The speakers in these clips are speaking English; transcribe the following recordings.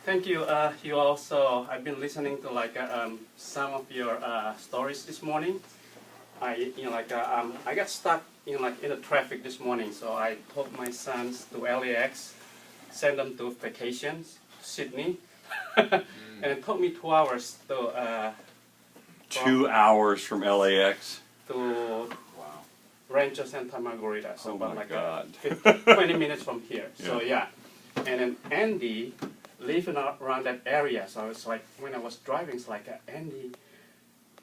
Thank you. You also, I've been listening to some of your stories this morning. I got stuck in the traffic this morning, so I took my sons to LAX, sent them to vacations, Sydney, and it took me 2 hours to 2 hours from LAX to Rancho Santa Margarita, so Oh about my God. 20 minutes from here. So Yeah. and then Andy living around that area, so it's like when I was driving, it's like Andy,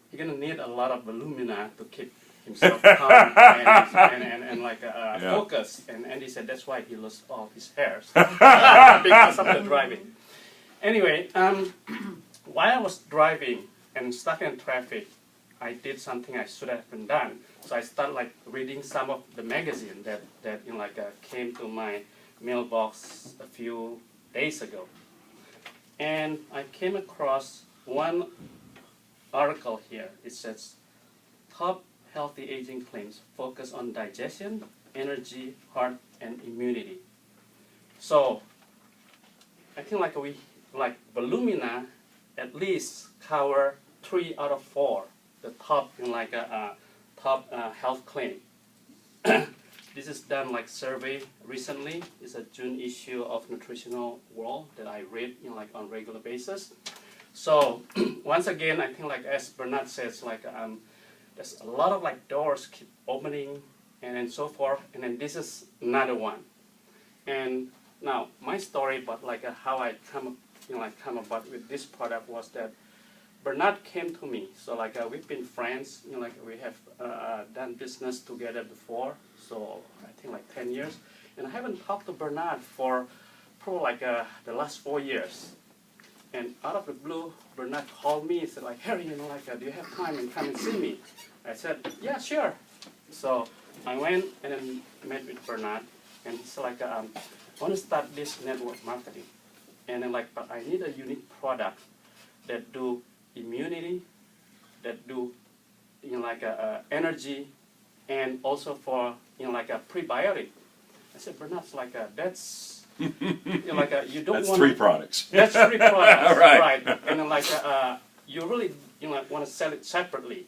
you're gonna need a lot of Velumina to keep himself calm and focus. And Andy said that's why he lost all his hairs because of the driving. Anyway, while I was driving and stuck in traffic, I did something I should have been done. So I started reading some of the magazine that came to my mailbox a few days ago, and I came across one article here. It says, "Top healthy aging claims focus on digestion, energy, heart, and immunity." So I think Velumina at least cover 3 out of 4 the top top health claim. This is done survey recently. It's a June issue of Nutritional World that I read on regular basis. So once again, I think as Bernard says, there's a lot of doors keep opening and so forth. And then this is another one. And now my story about how I come about with this product was that Bernard came to me. So we've been friends. We have done business together before. So I think 10 years. And I haven't talked to Bernard for probably the last 4 years. And out of the blue, Bernard called me and said "Herrie, do you have time and come and see me?" I said, "Yeah, sure." So I went and then met with Bernard, and he said I want to start this network marketing, and then but I need a unique product that do immunity, that do energy, and also for a prebiotic. I said, "Bernard's that's." You don't That's want 3 products. That's 3 products, Right. And then you really want to sell it separately.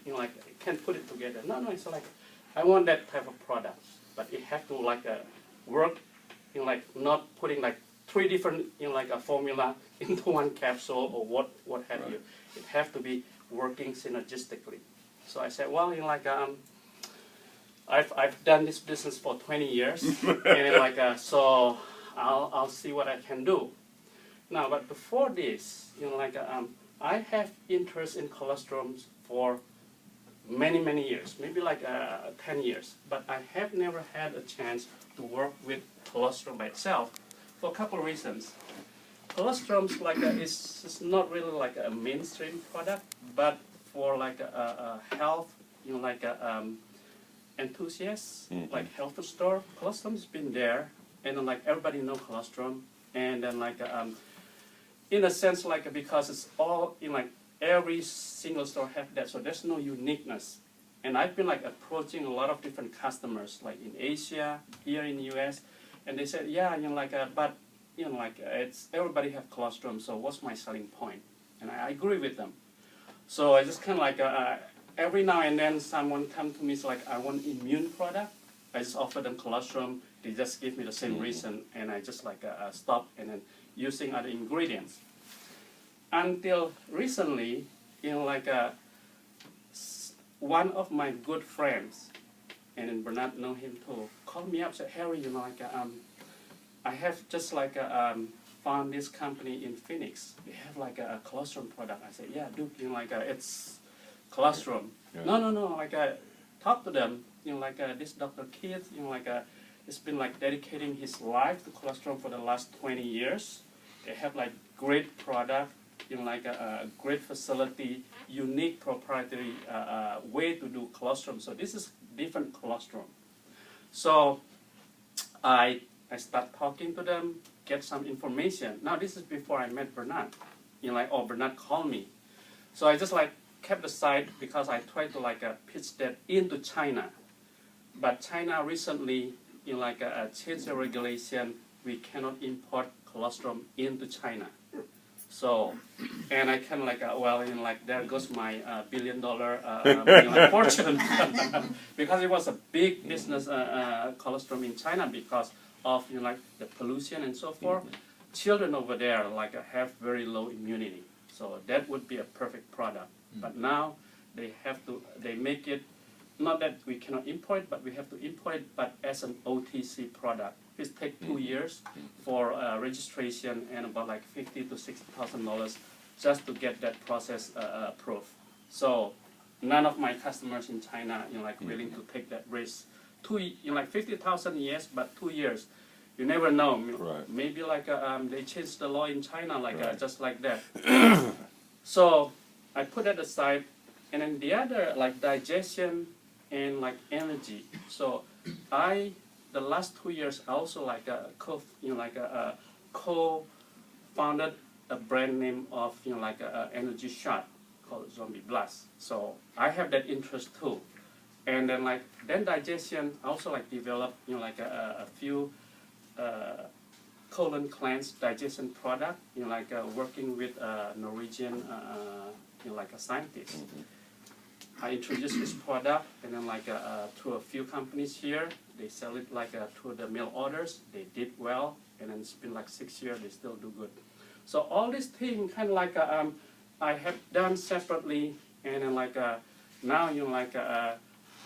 You can't put it together. No, it's I want that type of product, but it have to work. Not putting 3 different a formula into one capsule or what have you. It have to be working synergistically. So I said, well, I've done this business for 20 years, and so I'll see what I can do. Now, but before this, I have interest in colostrum for many years, maybe 10 years, but I have never had a chance to work with colostrum by itself for a couple of reasons. Colostrum is not really a mainstream product, but for a health, enthusiasts, health food store, colostrum's been there, and then everybody know colostrum, and then in a sense because it's all in every single store have that, so there's no uniqueness. And I've been approaching a lot of different customers in Asia, here in the US, and they said, yeah, but it's everybody have colostrum, so what's my selling point? And I agree with them. So I just kind of every now and then someone come to me, it's I want immune product. I just offer them colostrum. They just give me the same reason, and I just stop and then using other ingredients. Until recently, one of my good friends, and then Bernard know him too, called me up, said, "Herrie, I have just found this company in Phoenix. They have a colostrum product." I said, "Yeah, Duke, it's colostrum." Yeah. No, talk to them. This Dr. Keith, he's been dedicating his life to colostrum for the last 20 years. They have great product, a great facility, unique proprietary way to do colostrum. So this is different colostrum. So I start talking to them, get some information. Now this is before I met Bernard. Bernard called me. So I just kept aside because I tried to pitch that into China. But China recently, changed the regulation. We cannot import colostrum into China. So, and I kind of like, well, you know, like there goes my billion-dollar you know, like fortune because it was a big business colostrum in China because of, you know, like the pollution and so forth. Children over there like have very low immunity, so that would be a perfect product. But now they have to, they make it, not that we cannot import, but we have to import it, but as an OTC product. It takes 2 years for registration and about like $50,000 to $60,000 just to get that process approved. So none of my customers in China, you know, like willing to take that risk. You know, like 50,000, yes, but 2 years, you never know. Right. Maybe like they changed the law in China, like right. just like that. So I put that aside, and then the other like digestion and like energy. So the last 2 years I also like co-founded a brand name of, you know, like a energy shot called Zombie Blast. So I have that interest too. And then like then digestion I also like developed, you know, like a few colon cleanse digestion product, you know, like working with Norwegian you know, like a scientist. I introduced this product, and then like through a few companies here, they sell it like through the mail orders. They did well, and then it's been like 6 years. They still do good. So all these things kind of like I have done separately, and then like now, you know, like a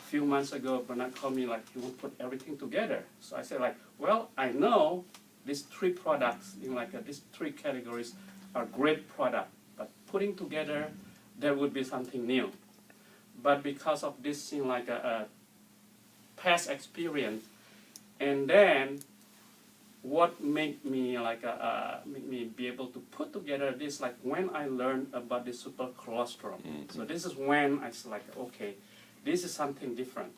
few months ago, Bernard called me like he will put everything together. So I said like, well, I know these 3 products, you know, like these 3 categories are great product, but putting together there would be something new. But because of this, you know, like a past experience, and then what made me like make me be able to put together this, like when I learned about the super colostrum. So this is when I was like, okay, this is something different.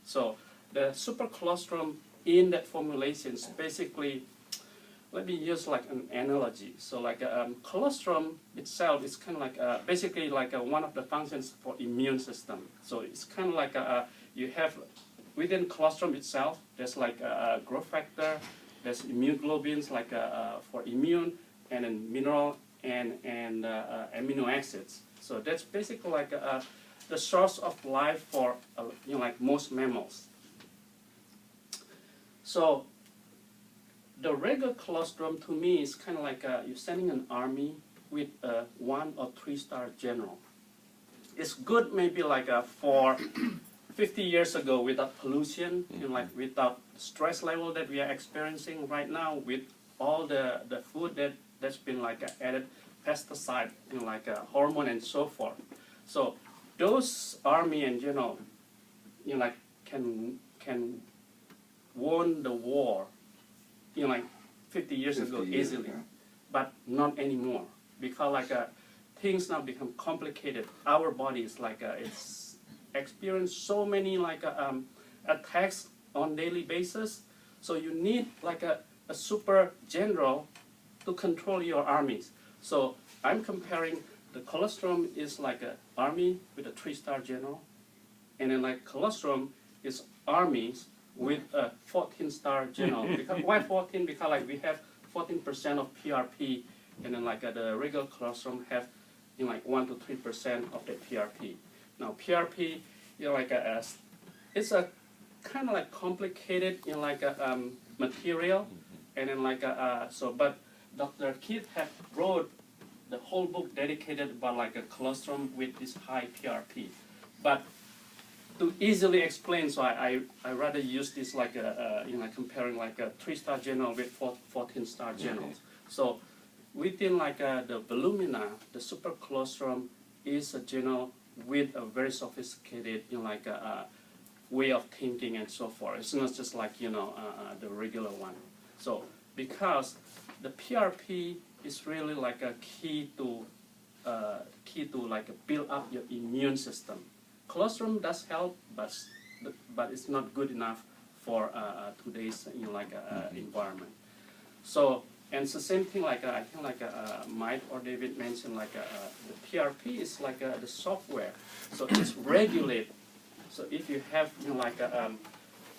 So the super colostrum in that formulation is basically, let me use like an analogy. So like colostrum itself is kind of like basically like one of the functions for immune system. So it's kind of like you have within colostrum itself, there's like a growth factor, there's immunoglobulins like for immune, and then mineral and amino acids. So that's basically like the source of life for you know, like most mammals. So the regular colostrum to me is kind of like you're sending an army with a 1 or 3 star general. It's good maybe like for 50 years ago without pollution, you know, like without stress level that we are experiencing right now with all the food that's been like added pesticide, you know, like hormone and so forth. So those army and general, you know, like can won the war, you know, like 50 years ago easily, but not anymore, because like things now become complicated. Our body is like it's experienced so many like attacks on daily basis, so you need like a super general to control your armies. So I'm comparing the colostrum is like an army with a 3 star general, and then like colostrum is armies with a 14 star general. Because why 14? Because like we have 14% of PRP, and then like the regular colostrum have, you know, like 1 to 3% of the PRP. Now PRP, you know, like it's a kind of like complicated, you know, like a material, and then like so. But Dr. Keith have wrote the whole book dedicated about like a colostrum with this high PRP, but to easily explain, so I rather use this like you know, comparing like a 3 star general with 14 star generals. So within like the Velumina, the super colostrum is a general with a very sophisticated, you know, like way of thinking and so forth. It's not just like, you know, the regular one. So because the PRP is really like a key to like build up your immune system. Colostrum does help, but it's not good enough for today's, you know, like environment. So, and it's the same thing like I think like Mike or David mentioned, like the PRP is like the software, so it's regulate. So if you have, you know, like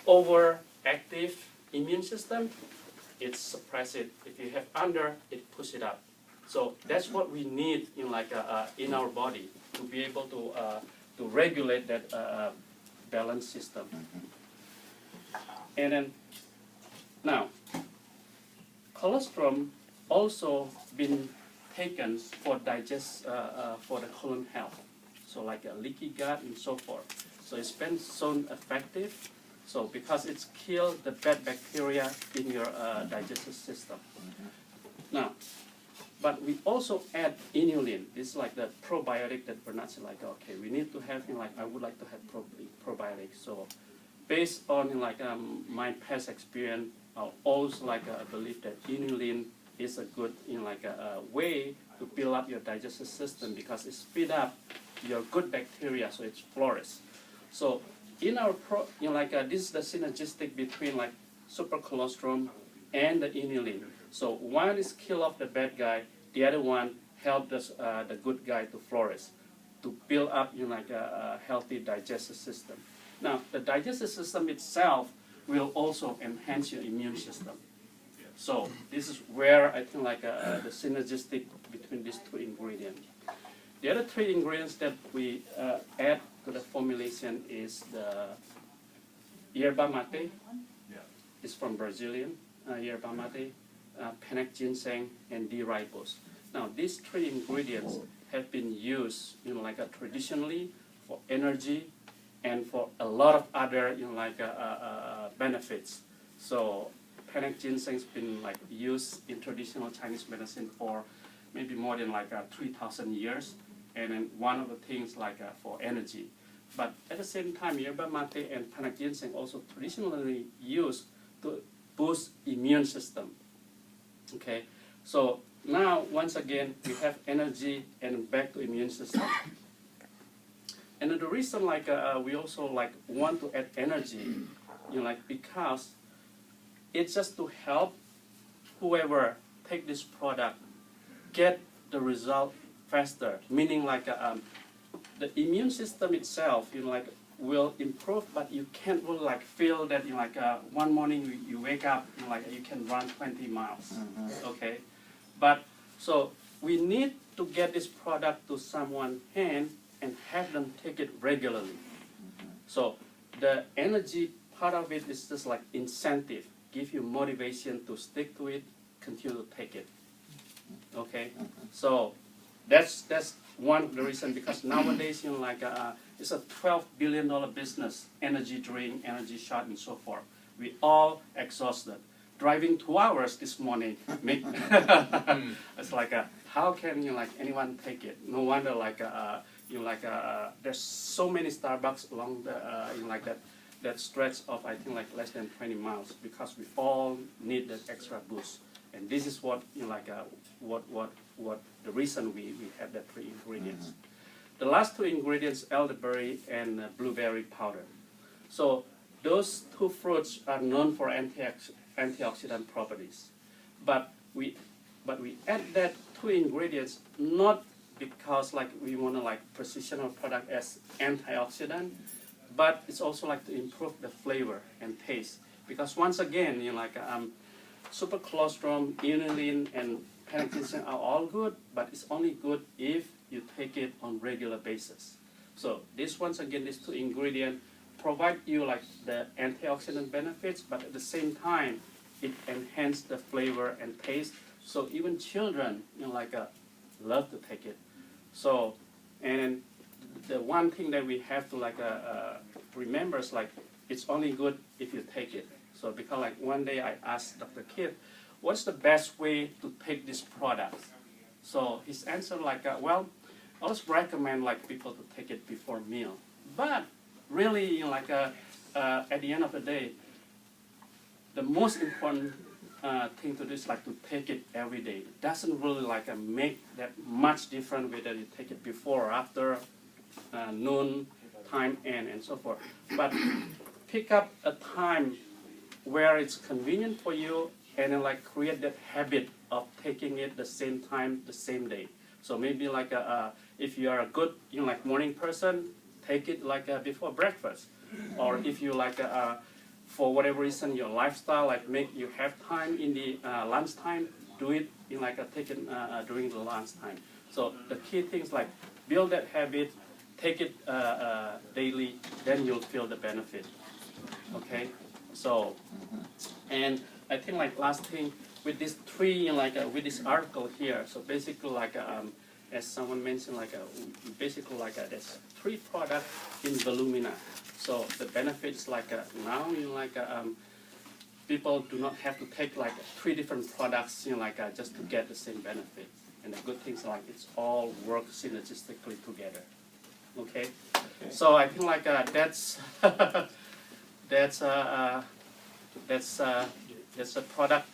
overactive immune system, it suppress it. If you have under, it push it up. So that's what we need in in our body to be able to regulate that balance system. And then now, colostrum also been taken for for the colon health. So like a leaky gut and so forth. So it's been shown effective. So because it's killed the bad bacteria in your digestive system. Now, but we also add inulin. It's like the probiotic that we're not saying like, okay, we need to have, I would like to have probiotics. So based on my past experience, I always believe that inulin is a good a way to build up your digestive system because it speed up your good bacteria, so it's flourishes. So in our this is the synergistic between super colostrum and the inulin. So one is kill off the bad guy, the other one help the good guy to flourish, to build up a healthy digestive system. Now the digestive system itself will also enhance your immune system. So this is where I think the synergistic between these two ingredients. The other three ingredients that we add to the formulation is the yerba mate. It's from Brazilian yerba mate, panax ginseng, and D-ribose. Now these three ingredients have been used traditionally for energy and for a lot of other benefits. So panax ginseng has been used in traditional Chinese medicine for maybe more than 3,000 years, and then one of the things for energy. But at the same time, yerba mate and panax ginseng also traditionally used to boost immune system. Okay, so now once again we have energy and back to immune system. And the reason we also want to add energy, because it's just to help whoever take this product get the result faster. Meaning the immune system itself, will improve, but you can't really feel that one morning you wake up you can run 20 miles. Okay, but so we need to get this product to someone's hand and have them take it regularly. So the energy part of it is just incentive, give you motivation to stick to it, continue to take it. Okay, so that's one of the reasons, because nowadays it's a $12 billion business, energy drink, energy shot, and so forth. We all exhausted. Driving 2 hours this morning, it's how can anyone take it? No wonder there's so many Starbucks along the that stretch of I think less than 20 miles, because we all need that extra boost. And this is what what the reason we have the three ingredients. The last two ingredients, elderberry and blueberry powder. So those two fruits are known for antioxidant properties, but we add that two ingredients not because we want to position our product as antioxidant, but it's also to improve the flavor and taste. Because once again, super colostrum, inulin, and panax ginseng are all good, but it's only good if you take it on regular basis. So this once again, these two ingredients provide you the antioxidant benefits, but at the same time, it enhances the flavor and taste. So even children, love to take it. So, and the one thing that we have to remember is it's only good if you take it. So because one day I asked Dr. Kidd, what's the best way to take this product? So his answer well, I always recommend people to take it before meal. But really, at the end of the day, the most important thing to do is to take it every day. It doesn't really make that much difference whether you take it before or after noon time and so forth. But pick up a time where it's convenient for you, and then create that habit of taking it the same time, the same day. So maybe if you are a good morning person, take it before breakfast, or if you for whatever reason, your lifestyle, like make you have time in the lunchtime, do it in like taken during the lunchtime. So the key things like build that habit, take it daily, then you'll feel the benefit. Okay, so and I think like last thing with this three like with this article here. So basically like as someone mentioned like basically like there's 3 products in Velumina. So the benefits like now in like people do not have to take like 3 different products, you know, like just to get the same benefit. And the good things like it's all work synergistically together. Okay, so I think like that's that's a product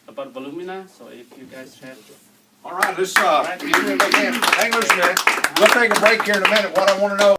about Velumina. So if you guys have. All right, let's hang loose a minute. We'll take a break here in a minute. What I want to know.